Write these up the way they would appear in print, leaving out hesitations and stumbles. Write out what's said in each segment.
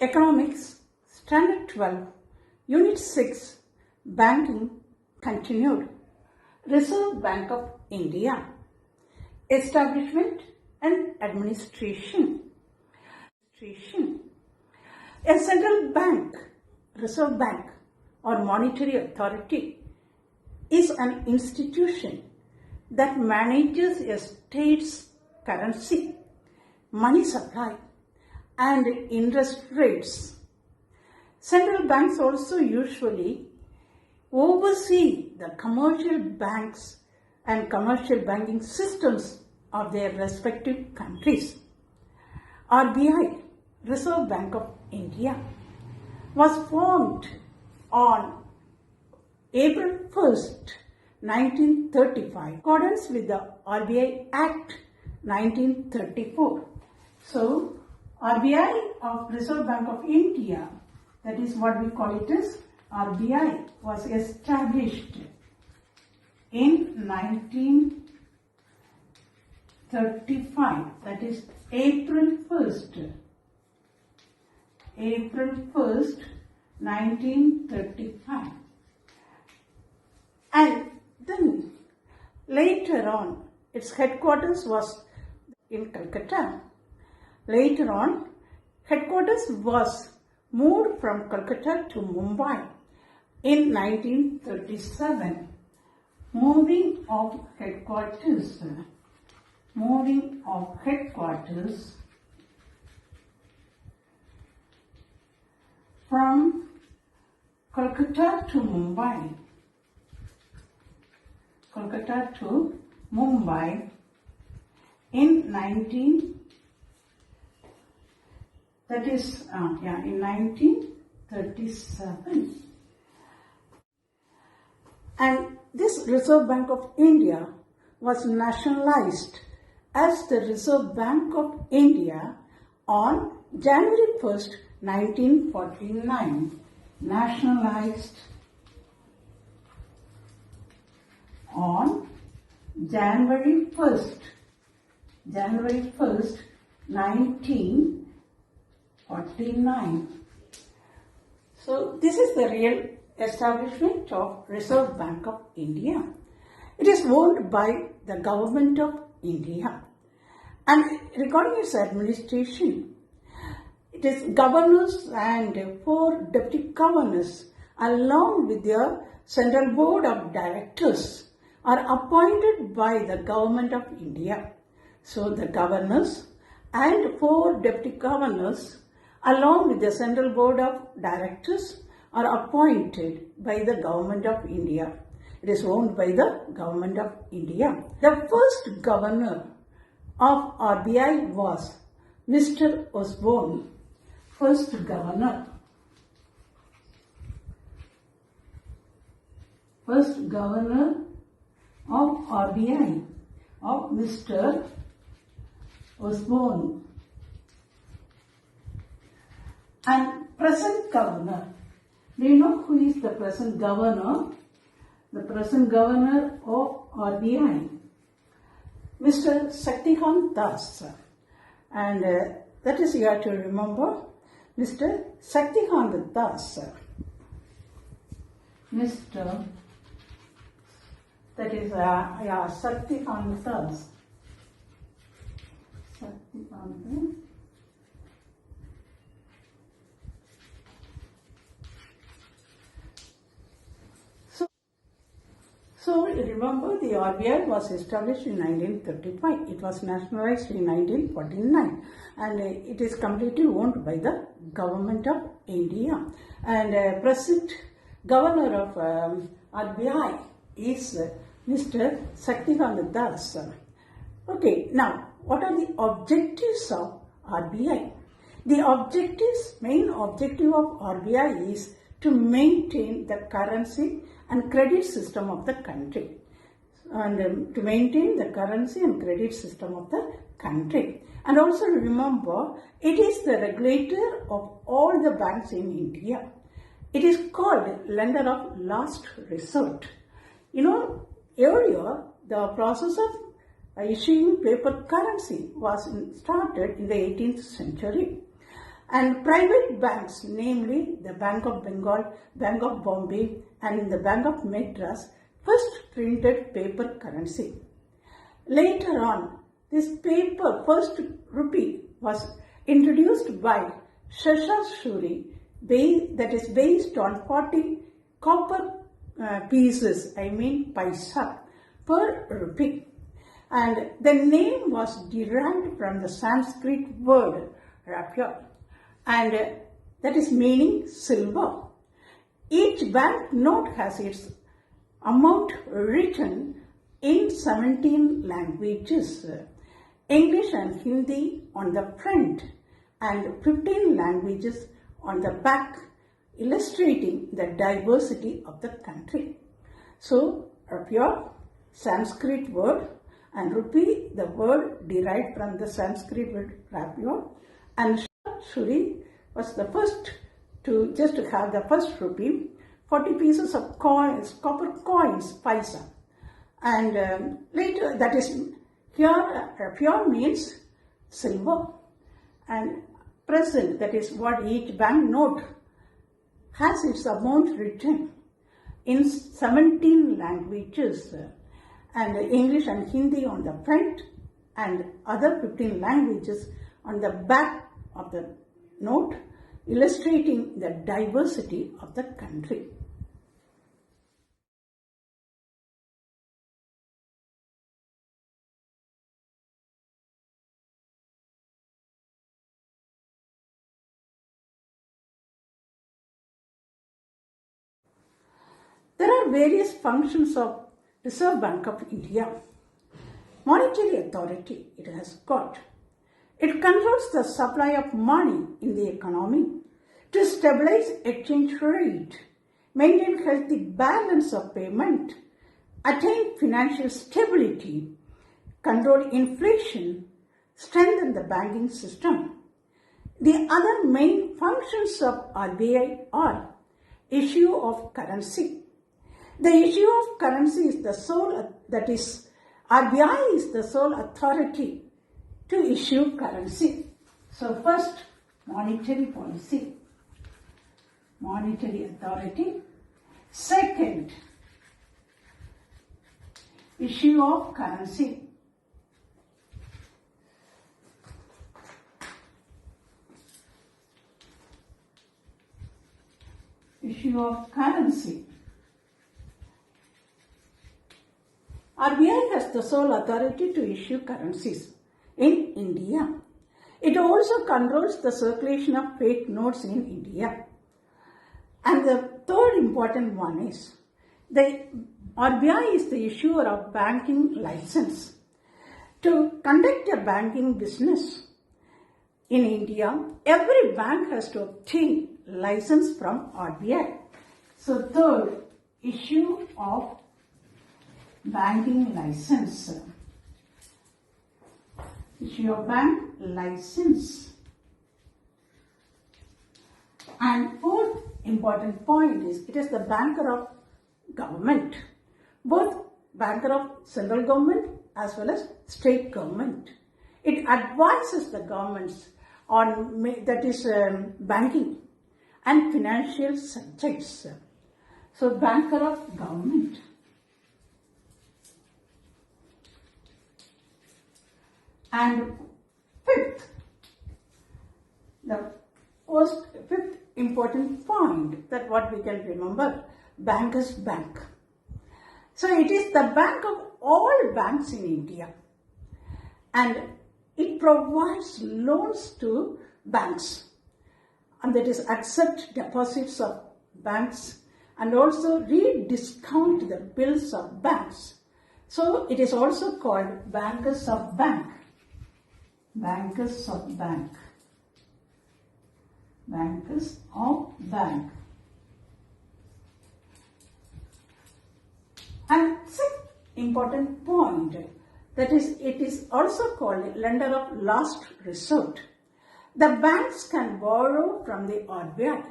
Economics, Standard 12, Unit 6, Banking, continued. Reserve Bank of India, Establishment and Administration. A central bank, Reserve Bank or monetary authority is an institution that manages a state's currency, money supply and interest rates. Central banks also usually oversee the commercial banks and commercial banking systems of their respective countries. RBI, Reserve Bank of India, was formed on April 1st, 1935, in accordance with the RBI Act 1934. So, RBI of Reserve Bank of India, that is what we call it as RBI, was established in 1935, that is April 1st, 1935. And then later on, its headquarters was in Calcutta. Later on, headquarters was moved from Calcutta to Mumbai in 1937. Moving of headquarters from Calcutta to Mumbai. In 1937. And this Reserve Bank of India was nationalized as the Reserve Bank of India on January 1st, 1949. Nationalized on January 1st, 1949. So this is the real establishment of Reserve Bank of India. It is owned by the Government of India. And regarding its administration, it is governors and 4 deputy governors along with their Central Board of Directors are appointed by the Government of India. So the governors and 4 deputy governors along with the Central Board of Directors are appointed by the Government of India. It is owned by the Government of India. The first governor of RBI was Mr. Osborne. First governor of RBI of Mr. Osborne. And present governor. Do you know who is the present governor? The present governor of RBI, Mr. Shaktihan Das. And that is you have to remember, Mr. Shaktihan Das. Shaktihan Das. So remember, the RBI was established in 1935. It was nationalized in 1949 and it is completely owned by the Government of India. And present governor of RBI is Mr. Shaktihan Das. Okay, now what are the objectives of RBI? The main objective of RBI is to maintain the currency and credit system of the country. And to maintain the currency and credit system of the country. And also remember, it is the regulator of all the banks in India. It is called lender of last resort. You know, earlier the process of issuing paper currency was started in the 18th century. And private banks, namely the Bank of Bengal, Bank of Bombay and the Bank of Madras, first printed paper currency. Later on, this first rupee was introduced by Std Xii, that is based on 40 copper pieces, paisa, per rupee. And the name was derived from the Sanskrit word rupiah, and that is meaning silver. Each bank note has its amount written in 17 languages, English and Hindi on the front and 15 languages on the back, illustrating the diversity of the country. So, rupiah, Sanskrit word, and rupee, the word derived from the Sanskrit word rupiah, and Std was the first to have the first rupee, 40 pieces of coins, copper coins, paisa. And later, that is, here rupiah means silver, and present, that is what each bank note has its amount written in 17 languages, and English and Hindi on the front and other 15 languages on the back of the note, illustrating the diversity of the country. There are various functions of Reserve Bank of India. Monetary authority it has got. It controls the supply of money in the economy to stabilize exchange rate, maintain healthy balance of payment, attain financial stability, control inflation, strengthen the banking system. The other main functions of RBI are issue of currency. The issue of currency is the sole, that is, RBI is the sole authority to issue currency. So first, monetary policy, monetary authority. Second, issue of currency. Issue of currency. RBI has the sole authority to issue currencies in India. It also controls the circulation of fake notes in India. And the third important one is the RBI is the issuer of banking license. To conduct a banking business in India, every bank has to obtain license from RBI. So third, issue of banking license. Issue of bank license. And fourth important point is it is the banker of government, both banker of central government as well as state government. It advises the governments on banking and financial subjects. So banker of government. And fifth important point that what we can remember, Bankers Bank. So it is the bank of all banks in India, and it provides loans to banks, and that is accept deposits of banks and also rediscount the bills of banks. So it is also called Bankers of Bank. Bankers of Bank. Bankers of Bank. And sixth important point, that is, it is also called lender of last resort. The banks can borrow from the RBI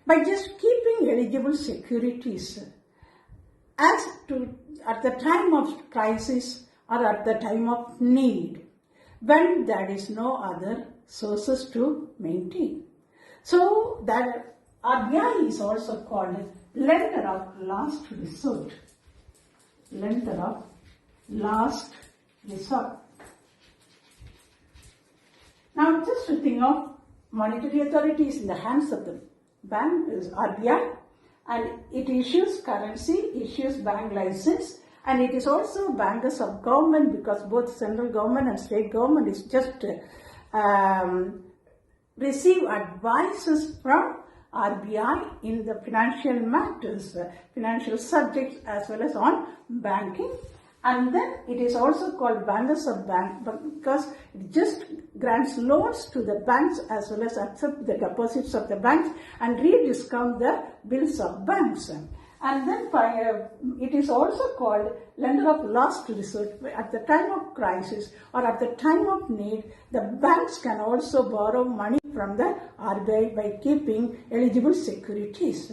by just keeping eligible securities at the time of crisis or at the time of need, when there is no other sources to maintain. So that RBI is also called lender of last resort. Lender of last resort. Now just to think of monetary authority is in the hands of the bank, is RBI, and it issues currency, issues bank license, and it is also bankers of government, because both central government and state government is just receive advices from RBI in the financial matters, financial subjects, as well as on banking. And then it is also called bankers of bank, because it just grants loans to the banks as well as accept the deposits of the banks and rediscount the bills of banks. And then it is also called lender of last resort. At the time of crisis or at the time of need, the banks can also borrow money from the RBI by keeping eligible securities.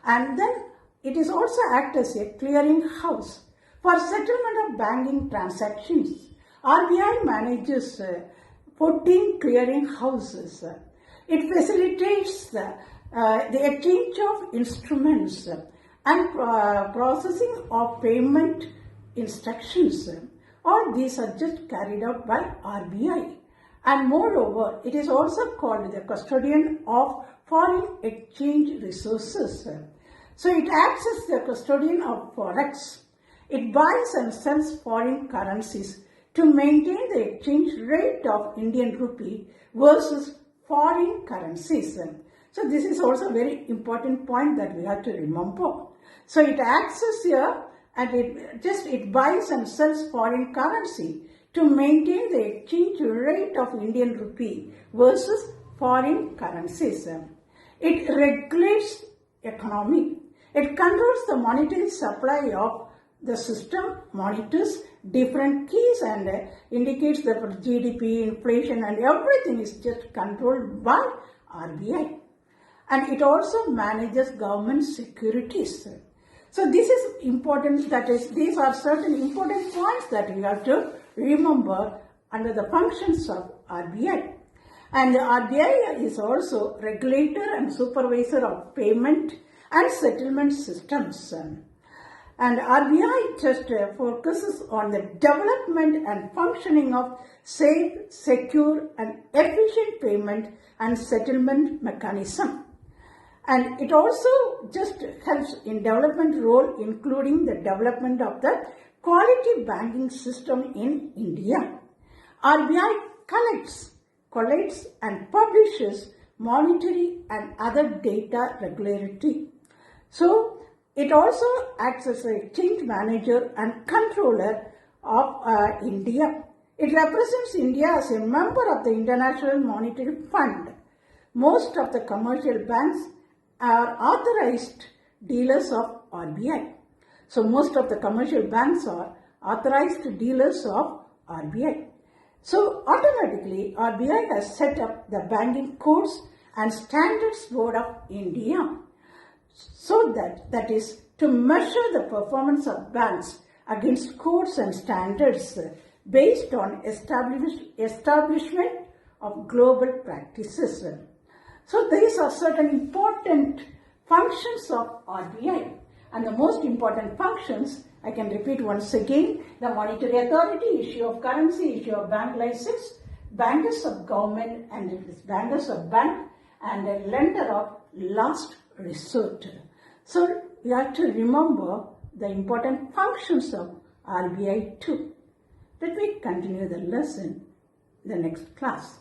And then it is also act as a clearing house for settlement of banking transactions. RBI manages 14 clearing houses. It facilitates the exchange of instruments and processing of payment instructions. All these are just carried out by RBI. And moreover, it is also called the custodian of foreign exchange resources. So it acts as the custodian of forex. It buys and sells foreign currencies to maintain the exchange rate of Indian rupee versus foreign currencies. So this is also a very important point that we have to remember. So it acts as here, and it buys and sells foreign currency to maintain the exchange rate of Indian rupee versus foreign currencies. It regulates economy. It controls the monetary supply of the system, monitors different keys and indicates the GDP, inflation, and everything is just controlled by RBI. And it also manages government securities. So this is important, that is, these are certain important points that we have to remember under the functions of RBI. And the RBI is also regulator and supervisor of payment and settlement systems. And RBI just focuses on the development and functioning of safe, secure, and efficient payment and settlement mechanism. And it also just helps in development role, including the development of the quality banking system in India. RBI collates and publishes monetary and other data regularity. So it also acts as a exchange manager and controller of India. It represents India as a member of the International Monetary Fund. Most of the commercial banks are authorized dealers of RBI. So most of the commercial banks are authorized dealers of RBI. So automatically RBI has set up the Banking Codes and Standards Board of India, so that is to measure the performance of banks against codes and standards based on establishment of global practices. So these are certain important functions of RBI, and the most important functions, I can repeat once again: the monetary authority, issue of currency, issue of bank license, bankers of government and bankers of bank, and a lender of last resort. So you have to remember the important functions of RBI too. Let me continue the lesson in the next class.